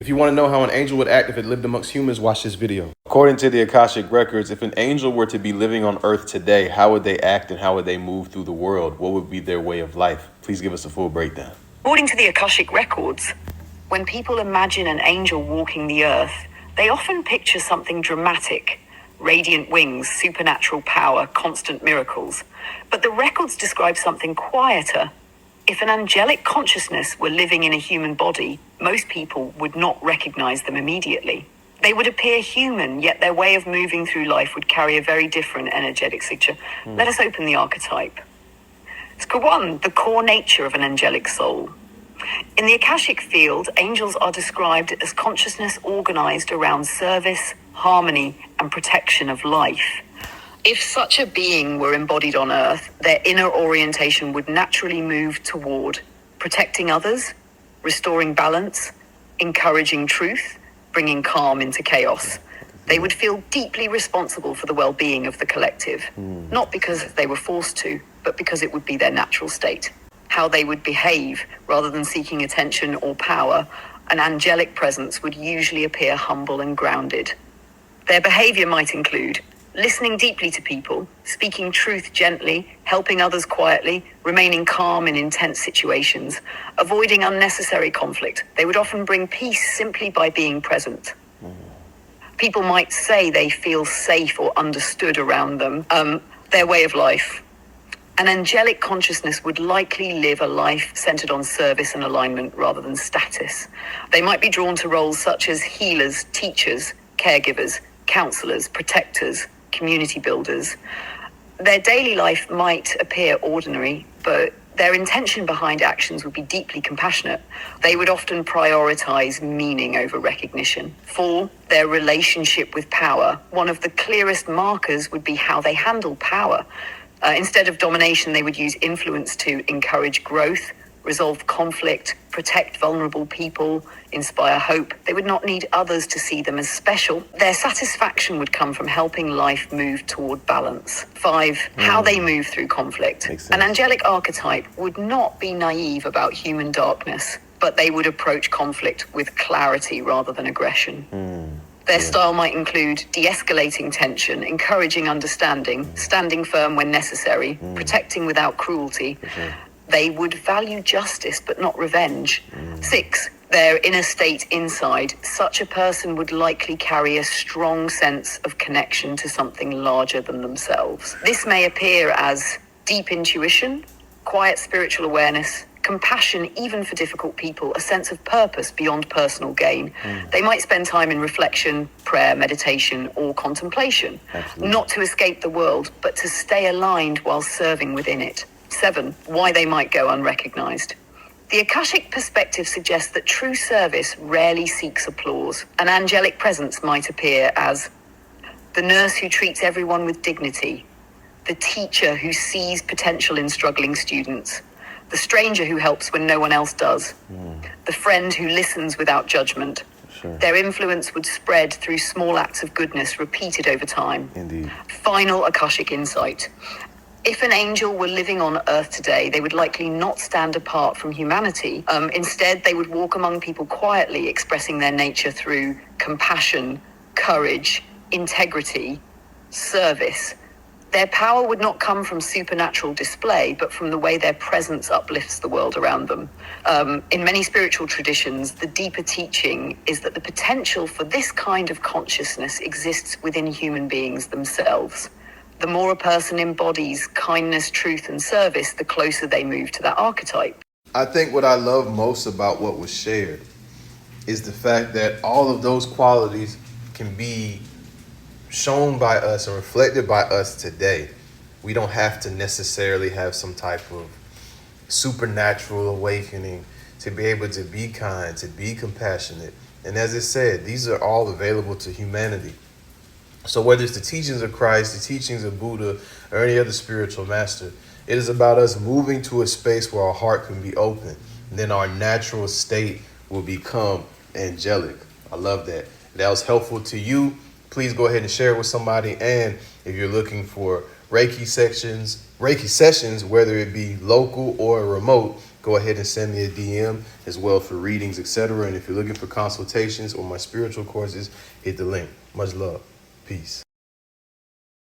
If you want to know how an angel would act if it lived amongst humans, watch this video. According to the Akashic Records, if an angel were to be living on Earth today, how would they act and how would they move through the world? What would be their way of life? Please give us a full breakdown. According to the Akashic Records, when people imagine an angel walking the earth, they often picture something dramatic: radiant wings, supernatural power, constant miracles. But the records describe something quieter. If an angelic consciousness were living in a human body, most people would not recognize them immediately. They would appear human, yet their way of moving through life would carry a very different energetic signature. Let us open the archetype. Score 1, the core nature of an angelic soul. In the Akashic field, angels are described as consciousness organized around service, harmony, and protection of life. If such a being were embodied on Earth, their inner orientation would naturally move toward protecting others, restoring balance, encouraging truth, bringing calm into chaos. They would feel deeply responsible for the well-being of the collective, not because they were forced to, but because it would be their natural state. How they would behave, rather than seeking attention or power, an angelic presence would usually appear humble and grounded. Their behavior might include listening deeply to people, speaking truth gently, helping others quietly, remaining calm in intense situations, avoiding unnecessary conflict. They would often bring peace simply by being present. People might say they feel safe or understood around them. Their way of life. An angelic consciousness would likely live a life centered on service and alignment rather than status. They might be drawn to roles such as healers, teachers, caregivers, counselors, protectors, community builders. Their daily life might appear ordinary, but their intention behind actions would be deeply compassionate. They would often prioritize meaning over recognition. 4, their relationship with power. One of the clearest markers would be how they handle power. Instead of domination, they would use influence to encourage growth, resolve conflict, protect vulnerable people, inspire hope. They would not need others to see them as special. Their satisfaction would come from helping life move toward balance. 5, how they move through conflict. An angelic archetype would not be naive about human darkness, but they would approach conflict with clarity rather than aggression. Their style might include de-escalating tension, encouraging understanding, standing firm when necessary, protecting without cruelty. They would value justice but not revenge. 6, their inner state inside. Such a person would likely carry a strong sense of connection to something larger than themselves. This may appear as deep intuition, quiet spiritual awareness, compassion even for difficult people, a sense of purpose beyond personal gain. They might spend time in reflection, prayer, meditation, or contemplation. Absolutely. Not to escape the world, but to stay aligned while serving within it. 7, why they might go unrecognized. The Akashic perspective suggests that true service rarely seeks applause. An angelic presence might appear as the nurse who treats everyone with dignity, the teacher who sees potential in struggling students, the stranger who helps when no one else does, the friend who listens without judgment. Sure. Their influence would spread through small acts of goodness repeated over time. Indeed. Final Akashic insight. If an angel were living on Earth today, they would likely not stand apart from humanity. Instead, they would walk among people quietly, expressing their nature through compassion, courage, integrity, service. Their power would not come from supernatural display, but from the way their presence uplifts the world around them. In many spiritual traditions, the deeper teaching is that the potential for this kind of consciousness exists within human beings themselves. The more a person embodies kindness, truth, and service, the closer they move to that archetype. I think what I love most about what was shared is the fact that all of those qualities can be shown by us and reflected by us today. We don't have to necessarily have some type of supernatural awakening to be able to be kind, to be compassionate. And as it said, these are all available to humanity. So whether it's the teachings of Christ, the teachings of Buddha, or any other spiritual master, it is about us moving to a space where our heart can be open. And then our natural state will become angelic. I love that. If that was helpful to you, please go ahead and share it with somebody. And if you're looking for Reiki sessions, whether it be local or remote, go ahead and send me a DM as well for readings, etc. And if you're looking for consultations or my spiritual courses, hit the link. Much love. Peace.